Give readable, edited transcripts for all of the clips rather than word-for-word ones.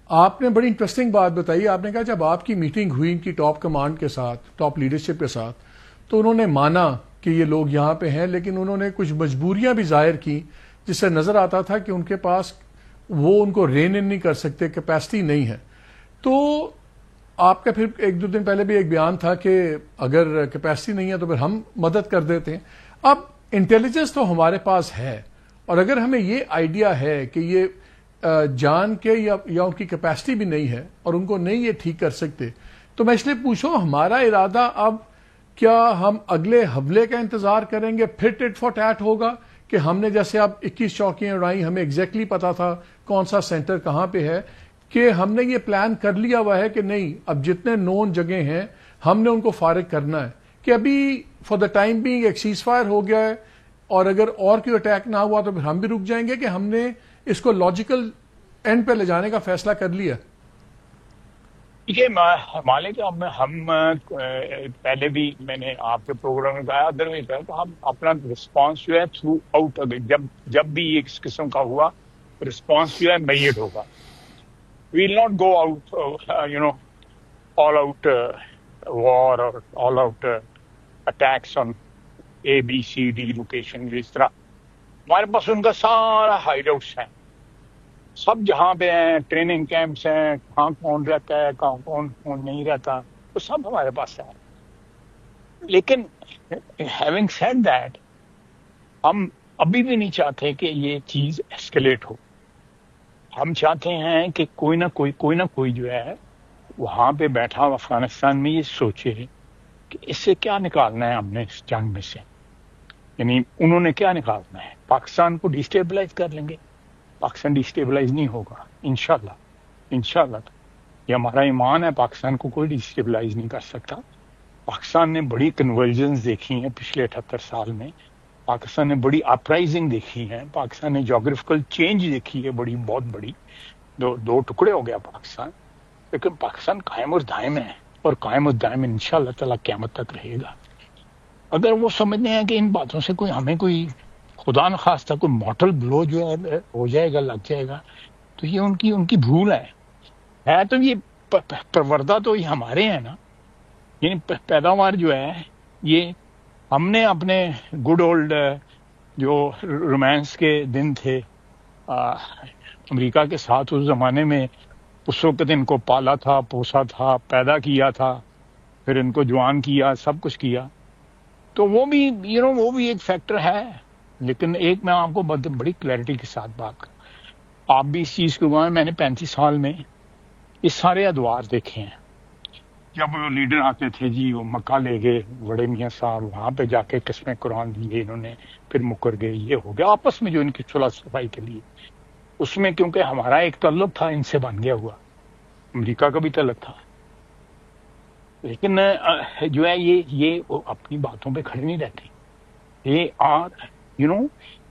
آپ نے بڑی انٹرسٹنگ بات بتائی. آپ نے کہا جب آپ کی میٹنگ ہوئی ان کی ٹاپ کمانڈ کے ساتھ، ٹاپ لیڈرشپ کے ساتھ، تو انہوں نے مانا کہ یہ لوگ یہاں پہ ہیں، لیکن انہوں نے کچھ مجبوریاں بھی ظاہر کی جس سے نظر آتا تھا کہ ان کے پاس وہ ان کو رین ان نہیں کر سکتے، کیپیسٹی نہیں ہے. تو آپ کا پھر ایک دو دن پہلے بھی ایک بیان تھا کہ اگر کیپیسٹی نہیں ہے تو پھر ہم مدد کر دیتے ہیں. اب انٹیلیجنس تو ہمارے پاس ہے، اور اگر ہمیں یہ آئیڈیا ہے کہ یہ جان کے یا ان کی کیپیسٹی بھی نہیں ہے اور ان کو نہیں یہ ٹھیک کر سکتے، تو میں اس لیے پوچھوں ہمارا ارادہ اب کیا ہم اگلے حملے کا انتظار کریں گے پھر ٹٹ فار ٹیٹ ہوگا کہ ہم نے جیسے اب 21 چوکیاں اڑائی، ہمیں ایگزیکٹلی پتا تھا کون سا سینٹر کہاں پہ ہے، کہ ہم نے یہ پلان کر لیا ہوا ہے کہ نہیں اب جتنے نون جگہیں ہیں ہم نے ان کو فارغ کرنا ہے، کہ ابھی فار دا ٹائم بینگ ایک سیز فائر ہو گیا ہے اور اگر اور کوئی اٹیک نہ ہوا تو پھر ہم بھی رک جائیں گے کہ ہم نے اس کو لاجیکل اینڈ پہ لے جانے کا فیصلہ کر لیا؟ دیکھیے مالک، ہم پہلے بھی میں نے آپ کے پروگرام میں کہا، ادھر میں کہا کہ ہم اپنا رسپانس جو ہے تھرو آؤٹ، جب بھی اس قسم کا ہوا رسپانس جو ہے میڈ ہوگا. We will not go out all out war اور all out attacks on ABCD location. اس طرح ہمارے پاس ان کا سارا ہائیڈ آؤٹس ہیں، سب جہاں پہ ہیں، ٹریننگ کیمپس ہیں، کہاں کون رہتا ہے، کہاں کون نہیں رہتا، وہ سب ہمارے پاس ہے. لیکن ہیونگ سیڈ دیٹ، ہم ابھی بھی نہیں چاہتے کہ یہ چیز ایسکلیٹ ہو. ہم چاہتے ہیں کہ کوئی نہ کوئی جو ہے وہاں پہ بیٹھا افغانستان میں یہ سوچے کہ اس سے کیا نکالنا ہے ہم نے اس جنگ میں سے. یعنی انہوں نے کیا نکالنا ہے؟ پاکستان کو ڈیسٹیبلائز کر لیں گے. پاکستان ڈیسٹیبلائز نہیں ہوگا انشاءاللہ. یہ ہمارا ایمان ہے، پاکستان کو کوئی ڈیسٹیبلائز نہیں کر سکتا. پاکستان نے بڑی کنورژنز دیکھی ہیں پچھلے 78 سال میں، پاکستان نے بڑی اپرائزنگ دیکھی ہے، پاکستان نے جیوگرافیکل چینج دیکھی ہے بہت بڑی. دو ٹکڑے ہو گیا پاکستان، لیکن پاکستان قائم اور دائم ہے، اور قائم اور دائم انشاءاللہ تعالیٰ قیامت تک رہے گا. اگر وہ سمجھتے ہیں کہ ان باتوں سے ہمیں کوئی خدا نخواستہ کوئی مارٹل بلو جو ہے ہو جائے گا، لگ جائے گا، تو یہ ان کی بھول ہے. تو یہ پروردہ تو یہ ہمارے ہیں نا. یعنی پیداوار جو ہے یہ ہم نے اپنے گڈ اولڈ جو رومانس کے دن تھے امریکہ کے ساتھ، اس زمانے میں اس وقت ان کو پالا تھا، پوسا تھا، پیدا کیا تھا، پھر ان کو جوان کیا، سب کچھ کیا. تو وہ بھی وہ بھی ایک فیکٹر ہے. لیکن ایک میں آپ کو بڑی کلیئرٹی کے ساتھ بات کروں، آپ بھی اس چیز کو گوائیں، میں نے 35 سال میں یہ سارے ادوار دیکھے ہیں. جب وہ لیڈر آتے تھے جی، وہ مکہ لے گئے بڑے میاں صاحب، وہاں پہ جا کے قسمیں قرآن دیے انہوں نے، پھر مکر گئے، یہ ہو گیا آپس میں جو ان کی صلح صفائی کے لیے. اس میں کیونکہ ہمارا ایک تعلق تھا ان سے بن گیا ہوا، امریکہ کا بھی تعلق تھا. لیکن جو ہے یہ اپنی باتوں پہ کھڑے نہیں رہتے.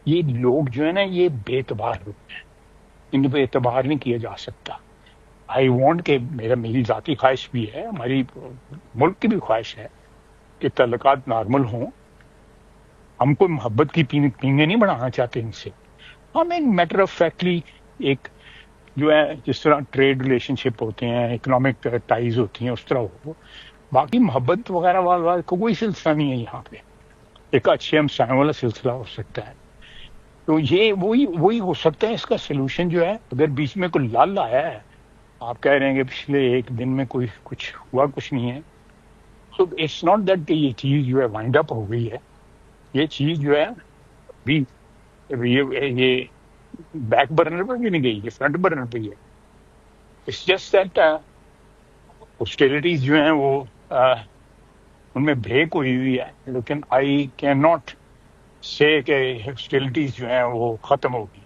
یہ لوگ جو ہے نا یہ بے اعتبار لوگ ہیں، ان پہ اعتبار نہیں کیا جا سکتا. آئی وانٹ کہ میری ذاتی خواہش بھی ہے، ہماری ملک کی بھی خواہش ہے کہ تعلقات نارمل ہوں. ہم کوئی محبت کی پینگے نہیں بڑھانا چاہتے ان سے. ہم ایک میٹر آف فیکٹلی ایک جو ہے جس طرح ٹریڈ ریلیشن شپ ہوتے ہیں، اکنامک ٹائز ہوتی ہیں، اس طرح ہو. باقی محبت وغیرہ والا کوئی سلسلہ نہیں ہے یہاں پہ. ایک اچھے ہم سائن والا سلسلہ ہو سکتا ہے. تو یہ وہی ہو سکتا ہے اس کا سلوشن جو ہے. اگر بیچ میں کوئی لال آیا ہے، آپ کہہ رہے ہیں کہ پچھلے ایک دن میں کچھ نہیں ہے، تو اٹس ناٹ دیٹ کہ یہ چیز جو ہے وائنڈ اپ ہو گئی ہے. یہ چیز جو ہے بھی یہ بیک برنر پر بھی نہیں گئی، یہ فرنٹ برنر پہ ہی ہے. اٹس جسٹ دیٹ ہاسٹیلٹیز جو ہیں وہ ان میں بریک ہوئی ہوئی ہے. لیکن آئی کین ناٹ سے کہ ہاسٹیلٹیز جو ہیں وہ ختم ہو گئی.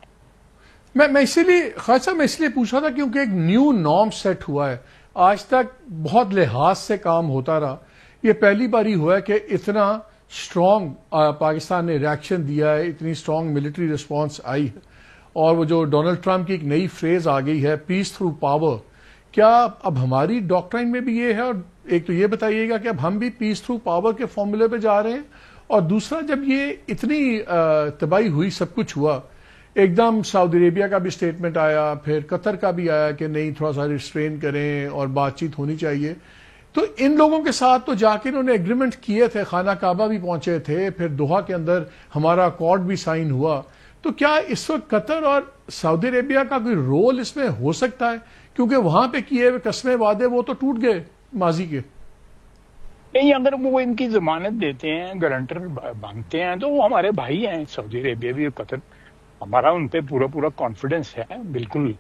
میں اسی لیے خواجہ صاحب میں اس لیے پوچھا تھا کیونکہ ایک نیو نارم سیٹ ہوا ہے. آج تک بہت لحاظ سے کام ہوتا رہا، یہ پہلی باری ہوا ہے کہ اتنا اسٹرانگ پاکستان نے ریئیکشن دیا ہے، اتنی اسٹرانگ ملٹری رسپانس آئی ہے. اور وہ جو ڈونلڈ ٹرمپ کی ایک نئی فریز آ گئی ہے، پیس تھرو پاور، کیا اب ہماری ڈاکٹرائن میں بھی یہ ہے؟ اور ایک تو یہ بتائیے گا کہ اب ہم بھی پیس تھرو پاور کے فارمولے پہ جا رہے ہیں، اور دوسرا جب یہ اتنی تباہی ہوئی، سب کچھ ہوا، ایک دم سعودی عربیہ کا بھی سٹیٹمنٹ آیا، پھر قطر کا بھی آیا کہ نہیں تھوڑا سا ریسٹرین کریں اور بات چیت ہونی چاہیے. تو ان لوگوں کے ساتھ تو جا کے انہوں نے ایگریمنٹ کیے تھے، خانہ کعبہ بھی پہنچے تھے، پھر دوحہ کے اندر ہمارا اکارڈ بھی سائن ہوا. تو کیا اس وقت قطر اور سعودی عربیہ کا کوئی رول اس میں ہو سکتا ہے؟ کیونکہ وہاں پہ کیے ہوئے قسمیں وعدے وہ تو ٹوٹ گئے ماضی کے. نہیں، اگر وہ ان کی ضمانت دیتے ہیں، گارنٹر بنتے ہیں، تو وہ ہمارے بھائی ہیں، سعودی عربیہ بھی اور قطر. ہمارا ان پہ پورا کانفیڈنس ہے. بالکل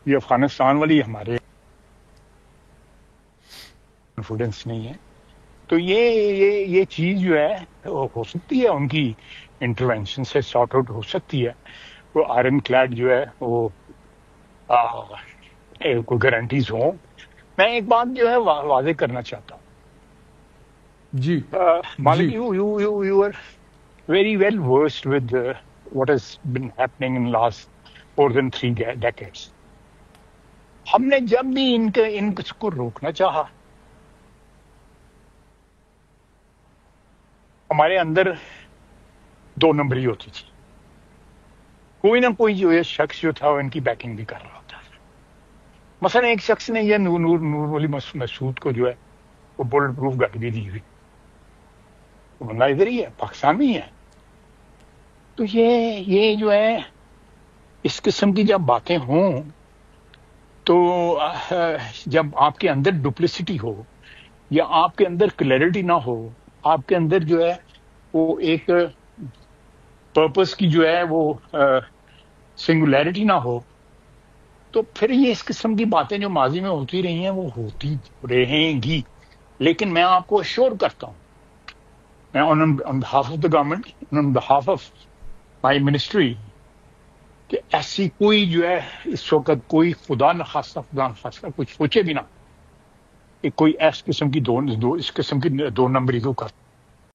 یہ افغانستان والی ہمارے کانفیڈنس نہیں ہے. تو یہ چیز جو ہے وہ ہو سکتی ہے، ان کی انٹروینشن سے سارٹ آؤٹ ہو سکتی ہے. وہ آئرن کلیڈ جو ہے وہ کوئی گارنٹیز ہوں. میں ایک بات جو ہے واضح کرنا چاہتا ہوں. جی مالک، you are very well versed with what has been happening in last more than 3 decades. ہم نے جب بھی ان کو روکنا چاہا، ہمارے اندر 2 نمبری ہوتی تھی. کوئی نہ کوئی جو ہے شخص جو تھا وہ ان کی بیکنگ بھی کر رہا ہوتا تھا. مثلا ایک شخص نے یہ نور ولی مسعود کو جو ہے وہ بلٹ پروف گاڑی بھی دی ہوئی. بندہ ادھر ہی ہے، پاکستان میں ہی ہے. تو یہ جو ہے اس قسم کی جب باتیں ہوں تو جب آپ کے اندر ڈپلیسٹی ہو یا آپ کے اندر کلیئرٹی نہ ہو، آپ کے اندر جو ہے وہ ایک پرپس کی جو ہے وہ سنگولیرٹی نہ ہو، تو پھر یہ اس قسم کی باتیں جو ماضی میں ہوتی رہی ہیں وہ ہوتی رہیں گی. لیکن میں آپ کو اشور کرتا ہوں، میں on behalf of the government, on behalf of my ministry، کہ ایسی کوئی جو ہے اس وقت کوئی خدا نخواستہ کچھ سوچے بھی نہ کہ کوئی اس قسم کی دو نمبری کو کر